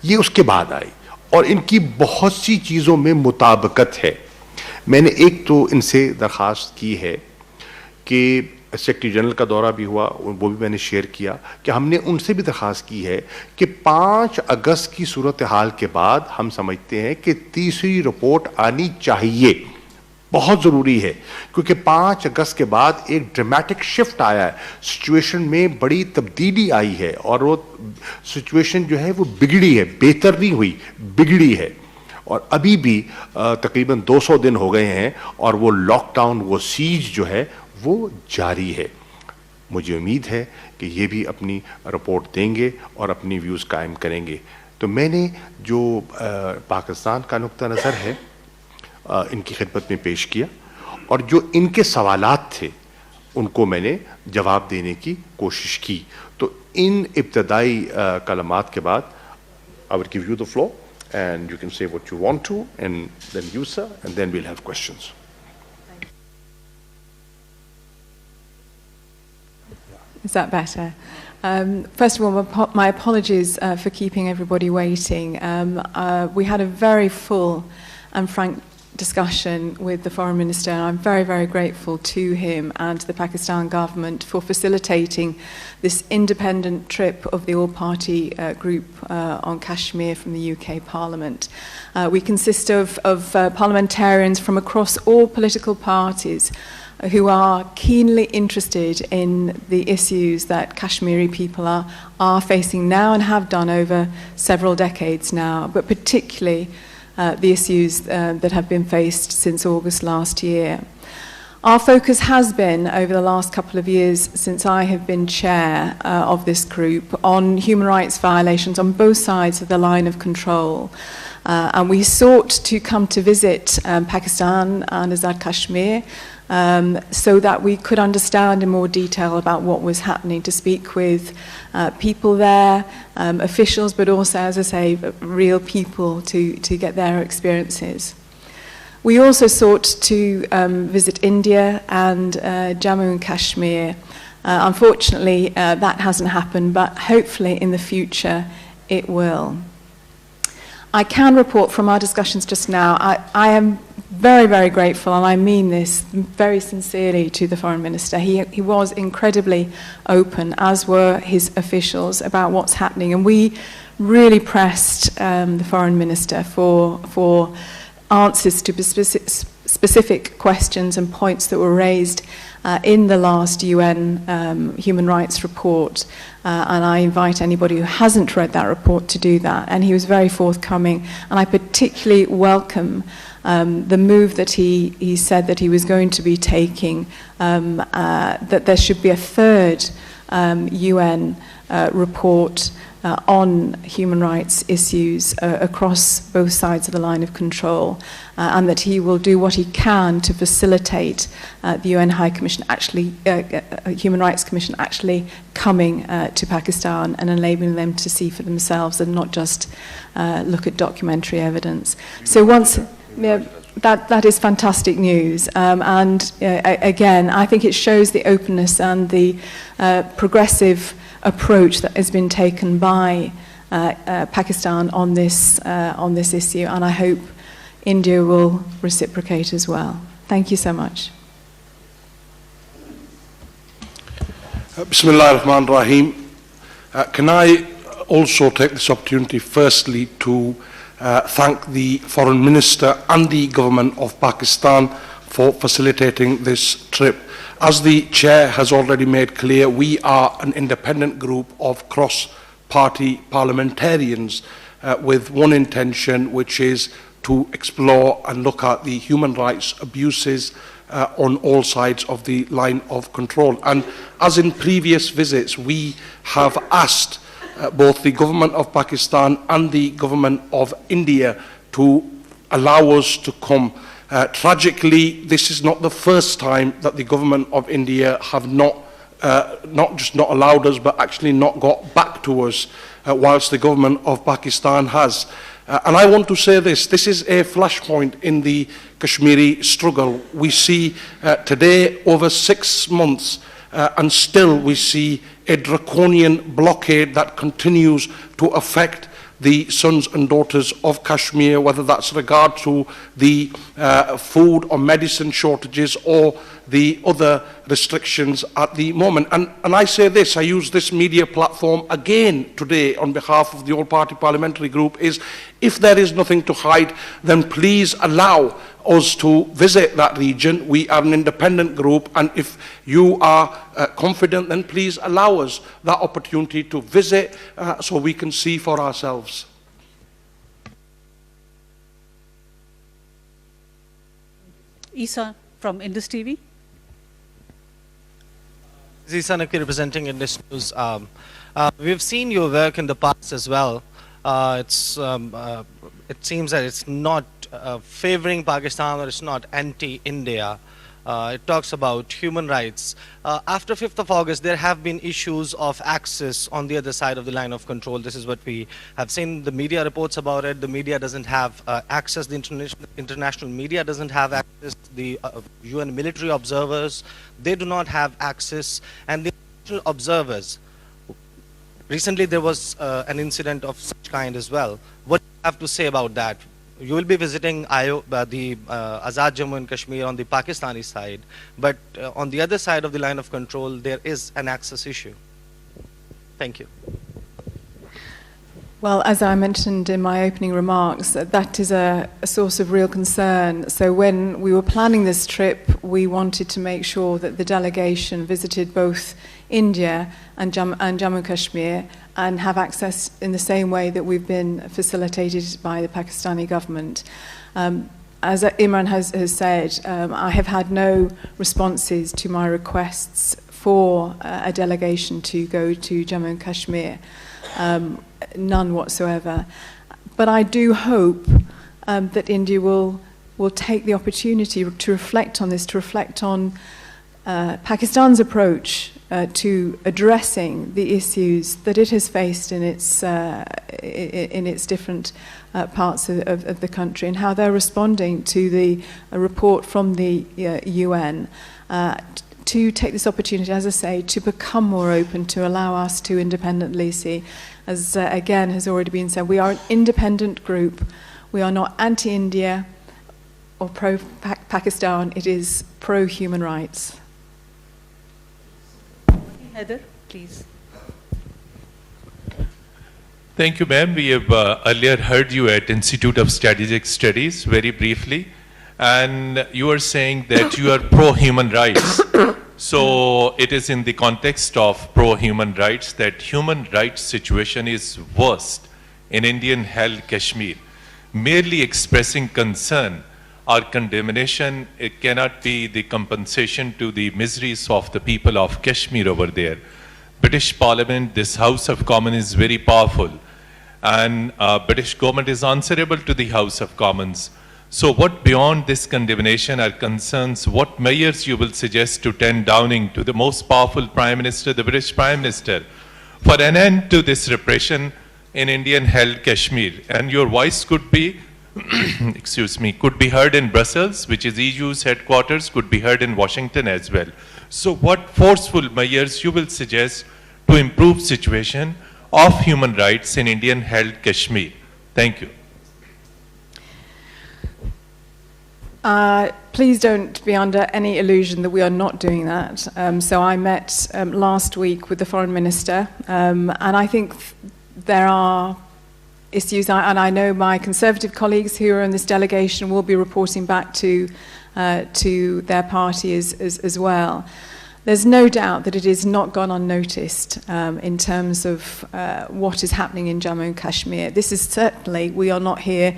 ये उसके बाद आई और इनकी बहुत सी चीज़ों में मुताबिकत है। मैंने एक तो इनसे दरख्वास्त की है कि सेक्रेटरी जनरल का दौरा भी हुआ, वो भी मैंने शेयर किया कि हमने उनसे भी दरख्वास्त की है कि 5 अगस्त की सूरत हाल के बाद हम समझते हैं कि तीसरी रिपोर्ट आनी चाहिए, बहुत ज़रूरी है, क्योंकि 5 अगस्त के बाद एक ड्रामेटिक शिफ्ट आया है, सिचुएशन में बड़ी तब्दीली आई है और वो सिचुएशन जो है वो बिगड़ी है, बेहतर नहीं हुई, बिगड़ी है। और अभी भी तकरीबन 200 दिन हो गए हैं और वो लॉकडाउन, वो सीज जो है वो जारी है। मुझे उम्मीद है कि ये भी अपनी रिपोर्ट देंगे और अपनी व्यूज़ कायम करेंगे। तो मैंने जो पाकिस्तान का नुक्ता नज़र है इनकी खिदमत में पेश किया और जो इनके सवालात थे उनको मैंने जवाब देने की कोशिश की। तो इन इब्तदाई कलमात के बाद I will give you the floor and you can say what you want to, and then you, sir, and then we'll have questions. Is that better? First of all, my apologies for keeping everybody waiting. We had a very full and frank discussion with the Foreign Minister, and I'm very, very grateful to him and the Pakistan government for facilitating this independent trip of the all-party group on Kashmir from the UK Parliament. We consist of parliamentarians from across all political parties who are keenly interested in the issues that Kashmiri people are facing now and have done over several decades now, but particularly the issues that have been faced since August last year. Our focus has been, over the last couple of years since I have been chair of this group, on human rights violations on both sides of the line of control. And we sought to come to visit Pakistan and Azad Kashmir so that we could understand in more detail about what was happening, to speak with people there, officials, but also, as I say, real people to get their experiences. We also sought to visit India and Jammu and Kashmir. Unfortunately, that hasn't happened, but hopefully in the future it will. I can report from our discussions just now, I am very, very grateful, and I mean this very sincerely, to the Foreign Minister. He was incredibly open, as were his officials, about what's happening, and we really pressed the Foreign Minister for answers to specific questions and points that were raised in the last UN human rights report. And I invite anybody who hasn't read that report to do that. And he was very forthcoming. And I particularly welcome the move that he said that he was going to be taking, that there should be a third UN report on human rights issues across both sides of the line of control, and that he will do what he can to facilitate the UN High Commission actually, Human Rights Commission actually coming to Pakistan and enabling them to see for themselves and not just look at documentary evidence. So once, that is fantastic news, and again, I think it shows the openness and the progressive approach that has been taken by Pakistan on this issue, and I hope India will reciprocate as well. Thank you so much. Bismillah ar-Rahman ar-Rahim. Can I also take this opportunity firstly to thank the Foreign Minister and the Government of Pakistan for facilitating this trip. As the Chair has already made clear, we are an independent group of cross-party parliamentarians with one intention, which is to explore and look at the human rights abuses on all sides of the line of control. And as in previous visits, we have asked both the Government of Pakistan and the Government of India to allow us to come. Tragically, this is not the first time that the Government of India have not just not allowed us, but actually not got back to us, whilst the Government of Pakistan has. And I want to say this is a flashpoint in the Kashmiri struggle. We see today over 6 months, and still we see a draconian blockade that continues to affect the sons and daughters of Kashmir, whether that's regard to the food or medicine shortages or the other restrictions at the moment. And I say this, I use this media platform again today on behalf of the All-Party Parliamentary Group, is if there is nothing to hide, then please allow us to visit that region. We are an independent group, and if you are confident, then please allow us that opportunity to visit so we can see for ourselves. Isa from Indus TV. Isa Naqvi representing Indus News. We've seen your work in the past as well. It seems that it's not favoring Pakistan, or it's not anti-India. It talks about human rights. After 5th of August, there have been issues of access on the other side of the line of control. This is what we have seen. The media reports about it. The media doesn't have access. The international media doesn't have access. The UN military observers, they do not have access. And the international observers, recently there was an incident of such kind as well. What do you have to say about that? You will be visiting the Azad Jammu and Kashmir on the Pakistani side, but on the other side of the line of control, there is an access issue. Thank you. Well, as I mentioned in my opening remarks, that is a source of real concern. So when we were planning this trip, we wanted to make sure that the delegation visited both India and Jammu and Kashmir and have access in the same way that we've been facilitated by the Pakistani government. As Imran has said, I have had no responses to my requests for a delegation to go to Jammu and Kashmir, none whatsoever. But I do hope that India will take the opportunity to reflect on this, to reflect on Pakistan's approach to addressing the issues that it has faced in its different parts of the country, and how they're responding to the report from the UN, to take this opportunity, as I say, to become more open, to allow us to independently see. As again has already been said, we are an independent group. We are not anti-India or pro-Pakistan. It is pro-human rights. Heather, please. Thank you, ma'am. We have earlier heard you at Institute of Strategic Studies very briefly, and you are saying that you are pro-human rights. So it is in the context of pro-human rights that human rights situation is worst in Indian-held Kashmir. Merely expressing concern or condemnation, it cannot be the compensation to the miseries of the people of Kashmir over there. British Parliament, this House of Commons is very powerful, and British government is answerable to the House of Commons. So what beyond this condemnation are concerns, what measures you will suggest to 10 Downing, to the most powerful Prime Minister, the British Prime Minister, for an end to this repression in Indian-held Kashmir? And your voice could be excuse me, could be heard in Brussels, which is EU's headquarters, could be heard in Washington as well. So what forceful measures you will suggest to improve situation of human rights in Indian-held Kashmir? Thank you. Please don't be under any illusion that we are not doing that. So I met last week with the Foreign Minister, and I think there are issues, and I know my Conservative colleagues who are in this delegation will be reporting back to their party as well. There's no doubt that it has not gone unnoticed in terms of what is happening in Jammu and Kashmir. This is certainly, we are not here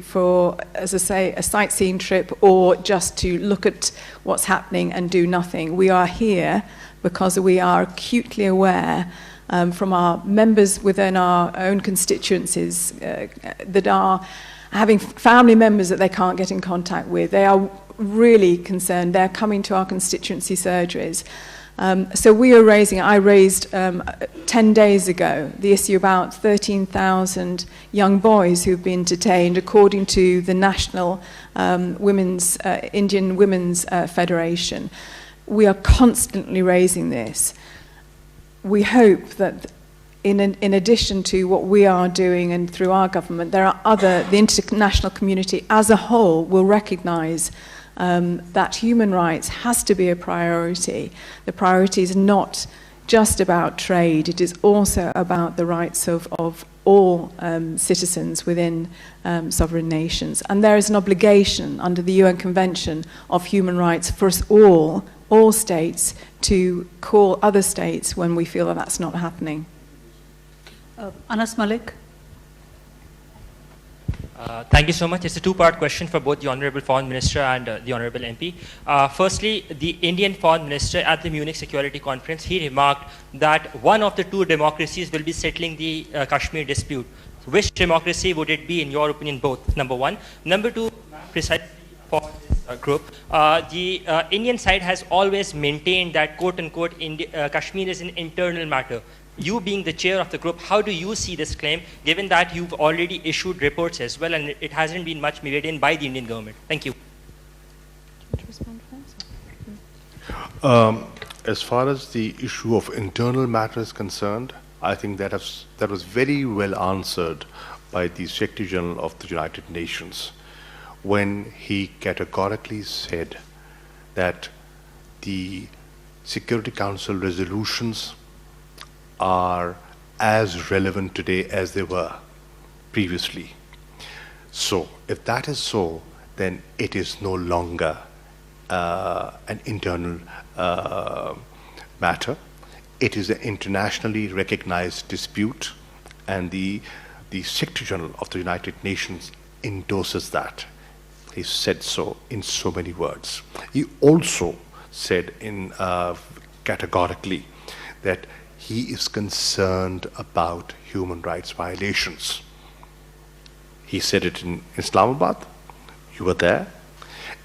for, as I say, a sightseeing trip or just to look at what's happening and do nothing. We are here because we are acutely aware from our members within our own constituencies that are having family members that they can't get in contact with. They are really concerned. They're coming to our constituency surgeries. So we are I raised 10 days ago the issue about 13,000 young boys who've been detained according to the National Indian Women's Federation. We are constantly raising this. We hope that in addition to what we are doing and through our government, there are the international community as a whole will recognise that human rights has to be a priority. The priority is not just about trade, it is also about the rights of all citizens within sovereign nations. And there is an obligation under the UN Convention of Human Rights for us all states, to call other states when we feel that that's not happening. Anas Malik. Thank you so much. It's a two-part question for both the Honourable Foreign Minister and the Honourable MP. Firstly, the Indian Foreign Minister at the Munich Security Conference, he remarked that one of the two democracies will be settling the Kashmir dispute. Which democracy would it be, in your opinion, both? Number one. Number two, precisely for this group, the Indian side has always maintained that, quote-unquote, Kashmir is an internal matter. You being the chair of the group, how do you see this claim, given that you've already issued reports as well and it hasn't been much made in by the Indian government? Thank you. As far as the issue of internal matters is concerned, I think that was very well answered by the Secretary General of the United Nations when he categorically said that the Security Council resolutions are as relevant today as they were previously. So, if that is so, then it is no longer an internal matter. It is an internationally recognized dispute, and the Secretary General of the United Nations endorses that. He said so in so many words. He also said categorically that he is concerned about human rights violations. He said it in Islamabad, you were there,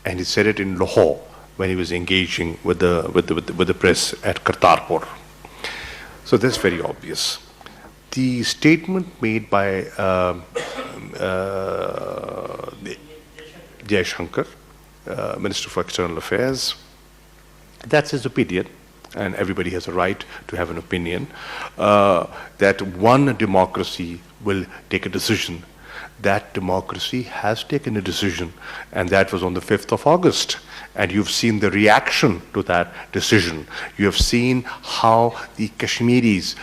and he said it in Lahore when he was engaging with the press at Kartarpur. So that's very obvious. The statement made by Jaishankar, Minister for External Affairs, that's his opinion, and everybody has a right to have an opinion, that one democracy will take a decision. That democracy has taken a decision, and that was on the 5th of August. And you've seen the reaction to that decision. You have seen how the Kashmiris,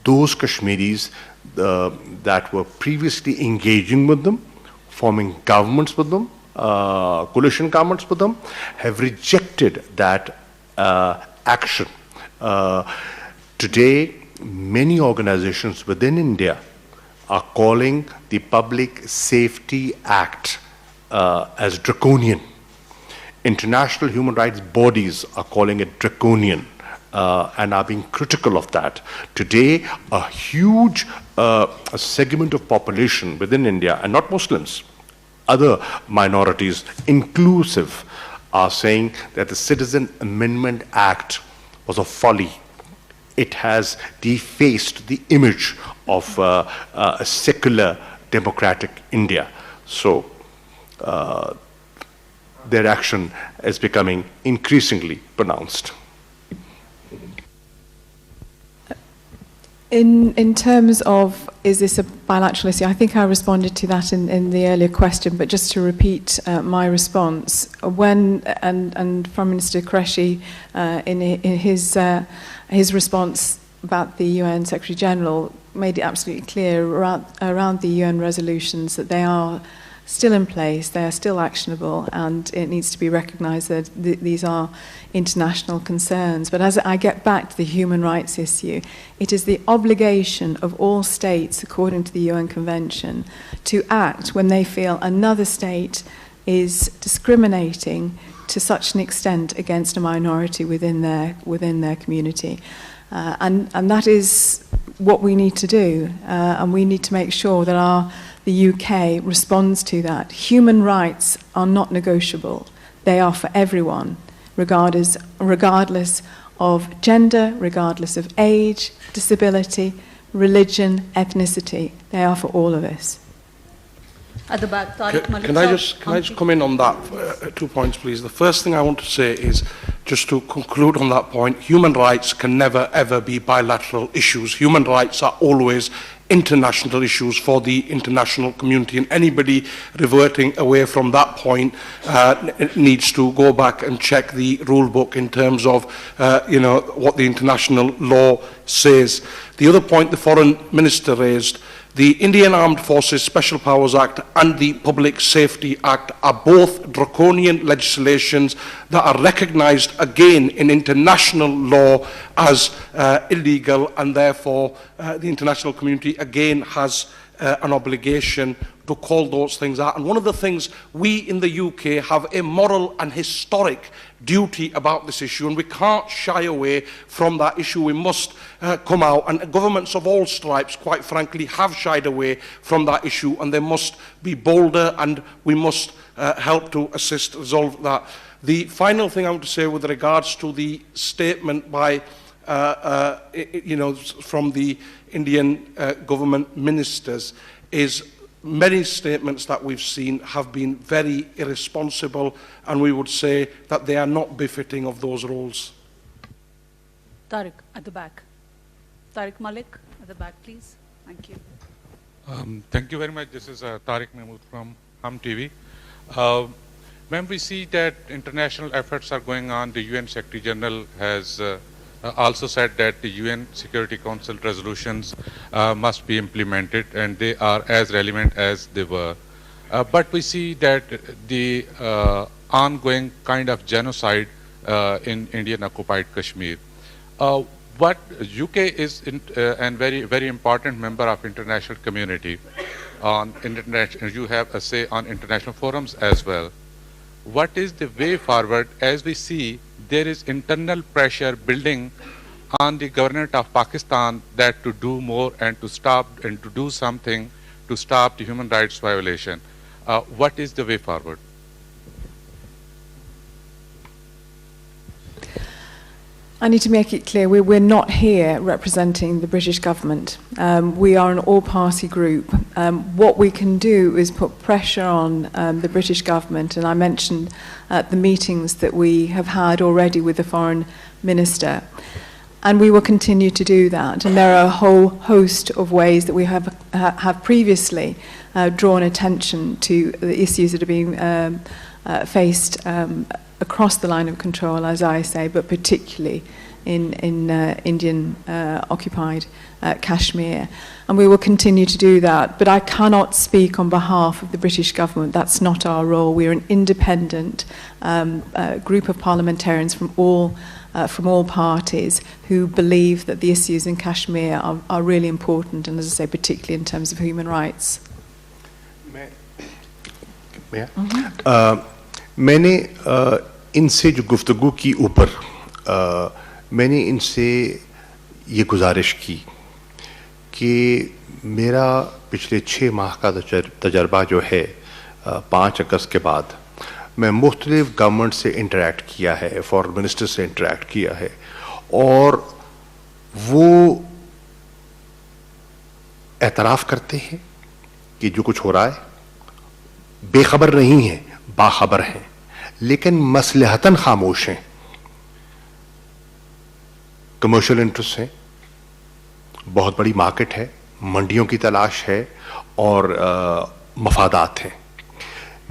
those Kashmiris that were previously engaging with them, forming governments with them, coalition governments with them, have rejected that action. Today, many organizations within India are calling the Public Safety Act as draconian. International human rights bodies are calling it draconian and are being critical of that. Today, a huge segment of population within India, and not Muslims, other minorities inclusive, are saying that the Citizen Amendment Act was a folly. It has defaced the image of a secular democratic India. So their action is becoming increasingly pronounced. In terms of, is this a bilateral issue? I think I responded to that in the earlier question, but just to repeat my response, when, and Foreign Minister Qureshi, in his response about the UN Secretary General, made it absolutely clear around the UN resolutions that they are still in place, they are still actionable, and it needs to be recognised that these are international concerns. But as I get back to the human rights issue, it is the obligation of all states, according to the UN Convention, to act when they feel another state is discriminating to such an extent against a minority within their community. And that is what we need to do, and we need to make sure that the UK responds to that. Human rights are not negotiable. They are for everyone, regardless of gender, regardless of age, disability, religion, ethnicity. They are for all of us. At the back, Tariq Malik. Can I just come in on that? 2 points, please. The first thing I want to say is, just to conclude on that point, human rights can never ever be bilateral issues. Human rights are always international issues for the international community, and anybody reverting away from that point needs to go back and check the rule book in terms of what the international law says. The other point the foreign minister raised, the Indian Armed Forces Special Powers Act and the Public Safety Act are both draconian legislations that are recognized again in international law as illegal, and therefore the international community again has an obligation to call those things out. And one of the things we in the UK have a moral and historic duty about this issue, and we can't shy away from that issue. We must come out, and governments of all stripes, quite frankly, have shied away from that issue, and they must be bolder, and we must help to assist resolve that. The final thing I want to say with regards to the statement by from the Indian government ministers is many statements that we've seen have been very irresponsible, and we would say that they are not befitting of those roles. Tariq, at the back. Tariq Malik, at the back, please. Thank you. Thank you very much. This is Tariq Mahmood from Hum TV. Ma'am, we see that international efforts are going on. The UN Secretary General has also said that the UN Security Council resolutions must be implemented, and they are as relevant as they were. But we see that the ongoing kind of genocide in Indian occupied Kashmir. What UK is a very, very important member of international community. On international, you have a say on international forums as well. What is the way forward as we see there is internal pressure building on the government of Pakistan that to do more and to stop and to do something to stop the human rights violation? What is the way forward? I need to make it clear, we're not here representing the British government. We are an all-party group. What we can do is put pressure on the British government, and I mentioned the meetings that we have had already with the foreign minister, and we will continue to do that. And there are a whole host of ways that we have previously drawn attention to the issues that are being faced across the line of control, as I say, but particularly in Indian occupied Kashmir. And we will continue to do that. But I cannot speak on behalf of the British government. That's not our role. We're an independent group of parliamentarians from all parties who believe that the issues in Kashmir are really important, and as I say, particularly in terms of human rights. मैंने इनसे जो गुफ्तगू की ऊपर मैंने इनसे ये गुजारिश की कि मेरा पिछले 6 माह का तजर्बा जो है 5 अगस्त के बाद मैं मुख्तलिफ गवर्नमेंट से इंटरेक्ट किया है, फॉरेन मिनिस्टर से इंटरेक्ट किया है, और वो एतराफ़ करते हैं कि जो कुछ हो रहा है बेखबर नहीं है, बाखबर हैं, लेकिन मसलहतन खामोश हैं। कमर्शियल इंटरेस्ट हैं, बहुत बड़ी मार्केट है, मंडियों की तलाश है और मफादात हैं।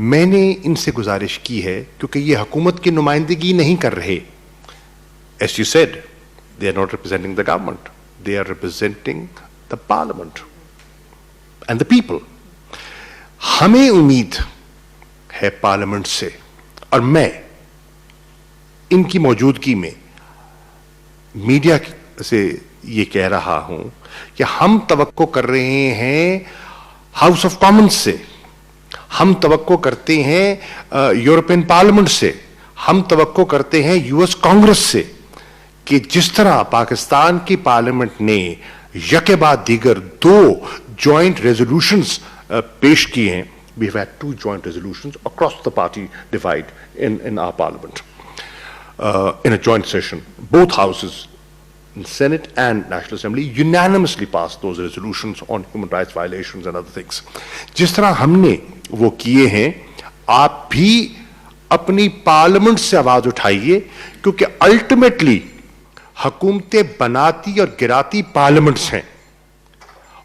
मैंने इनसे गुजारिश की है, क्योंकि ये हुकूमत की नुमाइंदगी नहीं कर रहे। As you said, they are not representing the government, they are representing the parliament and the people. हमें उम्मीद है पार्लियामेंट से, और मैं इनकी मौजूदगी में मीडिया से ये कह रहा हूं कि हम तवक्को कर रहे हैं हाउस ऑफ कॉमन्स से, हम तवक्को करते हैं यूरोपियन पार्लियामेंट से, हम तवक्को करते हैं यूएस कांग्रेस से, कि जिस तरह पाकिस्तान की पार्लियामेंट ने यके बाद दीगर 2 जॉइंट रेजोल्यूशंस पेश किए हैं. We have had 2 joint resolutions across the party divide in our parliament in a joint session. Both houses Senate and National Assembly unanimously passed those resolutions on human rights violations and other things. जिस तरह हमने वो किए हैं, आप भी अपनी parliament से आवाज उठाइए, क्योंकि अल्टीमेटली हुकूमतें बनाती और गिराती पार्लियामेंट्स हैं,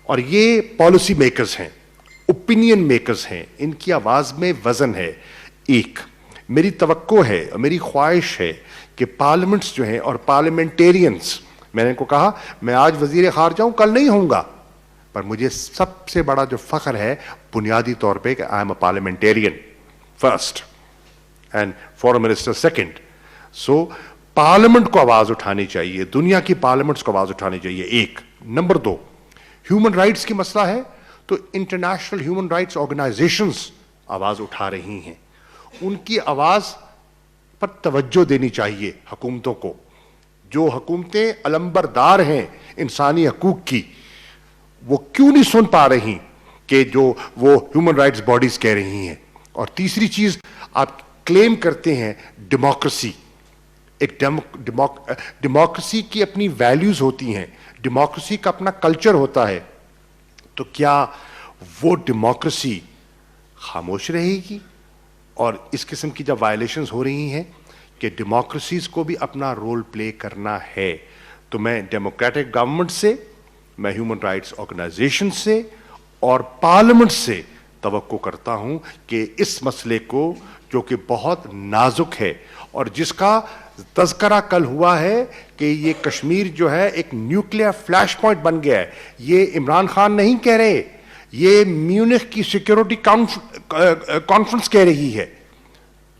और ये पॉलिसी मेकर्स हैं, ओपिनियन मेकर्स हैं, इनकी आवाज में वजन है. एक मेरी तवक्को है और मेरी ख्वाहिश है कि पार्लियामेंट्स जो हैं और पार्लियामेंटेरियंस, मैंने इनको कहा मैं आज वजीर खारजा हूं, कल नहीं होऊंगा, पर मुझे सबसे बड़ा जो फख्र है बुनियादी तौर पे कि I am a parliamentarian first and foreign minister second. So parliament को आवाज उठानी चाहिए, दुनिया की पार्लियामेंट्स को आवाज उठानी चाहिए. एक. नंबर 2, ह्यूमन राइट्स की मसला है तो इंटरनेशनल ह्यूमन राइट्स ऑर्गेनाइजेशंस आवाज उठा रही हैं, उनकी आवाज पर तवज्जो देनी चाहिए हुकूमतों को. जो हुकूमतें अलंबरदार हैं इंसानी हकूक की, वो क्यों नहीं सुन पा रही कि जो वो ह्यूमन राइट्स बॉडीज कह रही हैं. और तीसरी चीज, आप क्लेम करते हैं डेमोक्रेसी. एक डेमोक्रेसी की अपनी वैल्यूज होती हैं, डेमोक्रेसी का अपना कल्चर होता है, तो क्या वो डेमोक्रेसी खामोश रहेगी? और इस किस्म की जब वायलेशंस हो रही हैं कि डेमोक्रेसीज को भी अपना रोल प्ले करना है, तो मैं डेमोक्रेटिक गवर्नमेंट से, मैं ह्यूमन राइट्स ऑर्गेनाइजेशन से और पार्लियामेंट से तवक्को करता हूं कि इस मसले को, जो कि बहुत नाजुक है और जिसका तज़करा कल हुआ है कि ये कश्मीर जो है एक न्यूक्लियर फ्लैश पॉइंट बन गया है, ये इमरान खान नहीं कह रहे, ये म्यूनिख की सिक्योरिटी कॉन्फ्रेंस कह रही है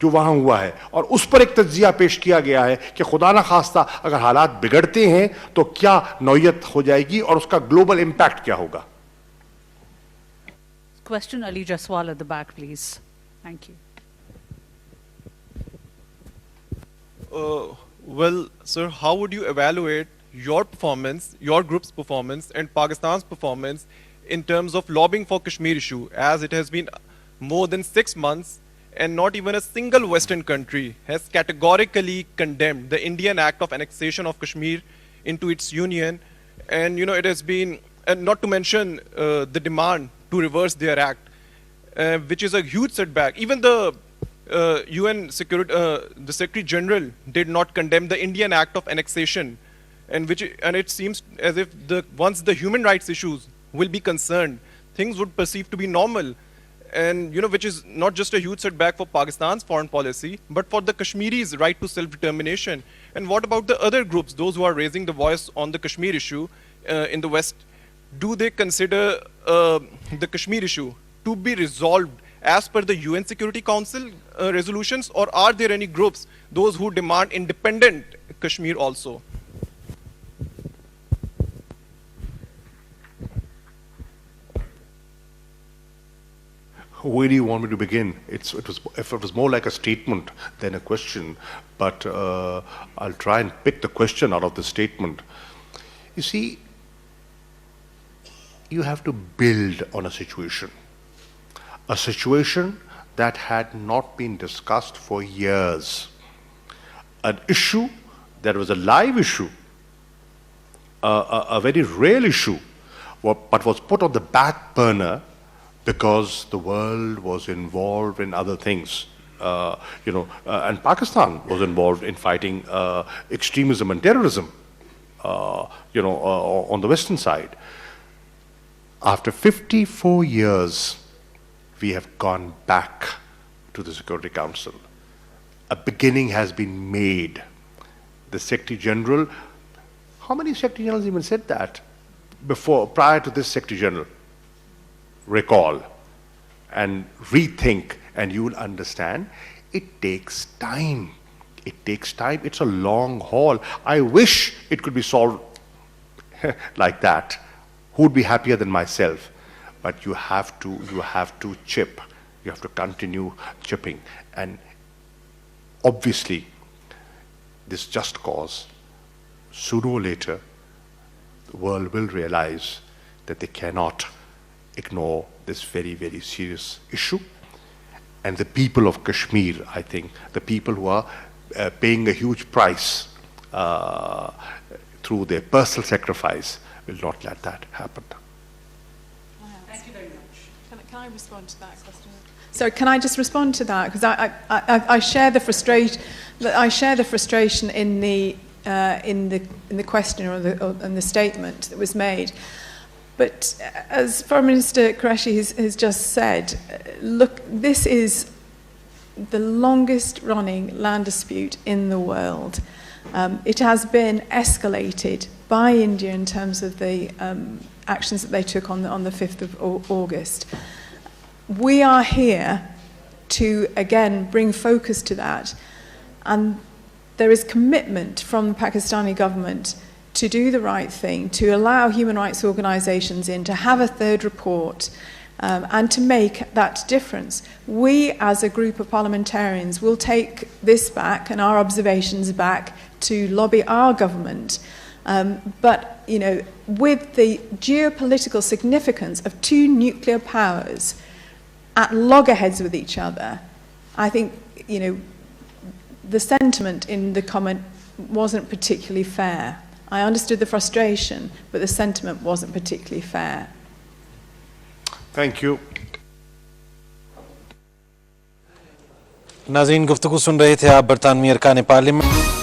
जो वहां हुआ है, और उस पर एक तज्जिया पेश किया गया है कि खुदा ना खास्ता अगर हालात बिगड़ते हैं तो क्या नौयत हो जाएगी और उसका ग्लोबल इंपैक्ट क्या होगा. Question Ali Jaswal at the back, please. Thank you. Well, sir, how would you evaluate your performance, your group's performance, and Pakistan's performance in terms of lobbying for Kashmir issue, as it has been more than 6 months and not even a single Western country has categorically condemned the Indian act of annexation of Kashmir into its union, and it has been, and not to mention the demand to reverse their act, which is a huge setback. Even the UN Security, the Secretary General did not condemn the Indian act of annexation, and it seems as if once the human rights issues will be concerned, things would perceive to be normal, and which is not just a huge setback for Pakistan's foreign policy, but for the Kashmiris' right to self-determination. And what about the other groups, those who are raising the voice on the Kashmir issue in the West? Do they consider the Kashmir issue to be resolved as per the UN Security Council resolutions, or are there any groups, those who demand independent Kashmir also? Where do you want me to begin? If it was more like a statement than a question, but I'll try and pick the question out of the statement. You see, you have to build on a situation that had not been discussed for years, an issue that was a live issue, a very real issue, but was put on the back burner because the world was involved in other things, and Pakistan was involved in fighting extremism and terrorism, on the Western side. After 54 years, we have gone back to the Security Council. A beginning has been made. The Secretary General, how many Secretary Generals even said that prior to this Secretary General? Recall and rethink, and you will understand it takes time. It takes time. It's a long haul. I wish it could be solved like that. Who would be happier than myself? But you have to chip. You have to continue chipping. And obviously, this just cause, sooner or later, the world will realize that they cannot ignore this very, very serious issue. And the people of Kashmir, I think, the people who are paying a huge price through their personal sacrifice, will not let that happen. Thank you very much. Can I respond to that question? So can I just respond to that? Because I share the frustration. I share the frustration in the question or in the statement that was made. But as Foreign Minister Quraishi has just said, look, this is the longest running land dispute in the world. It has been escalated by India in terms of the actions that they took on the 5th of August. We are here to, again, bring focus to that. And there is commitment from the Pakistani government to do the right thing, to allow human rights organisations in, to have a third report, and to make that difference. We, as a group of parliamentarians, will take this back and our observations back to lobby our government. But, you know, with the geopolitical significance of two nuclear powers at loggerheads with each other, I think, you know, the sentiment in the comment wasn't particularly fair. I understood the frustration, but the sentiment wasn't particularly fair. Thank you. नाज़रीन गुफ्तगू सुन रहे थे आप बरतानवी अरकान parliament.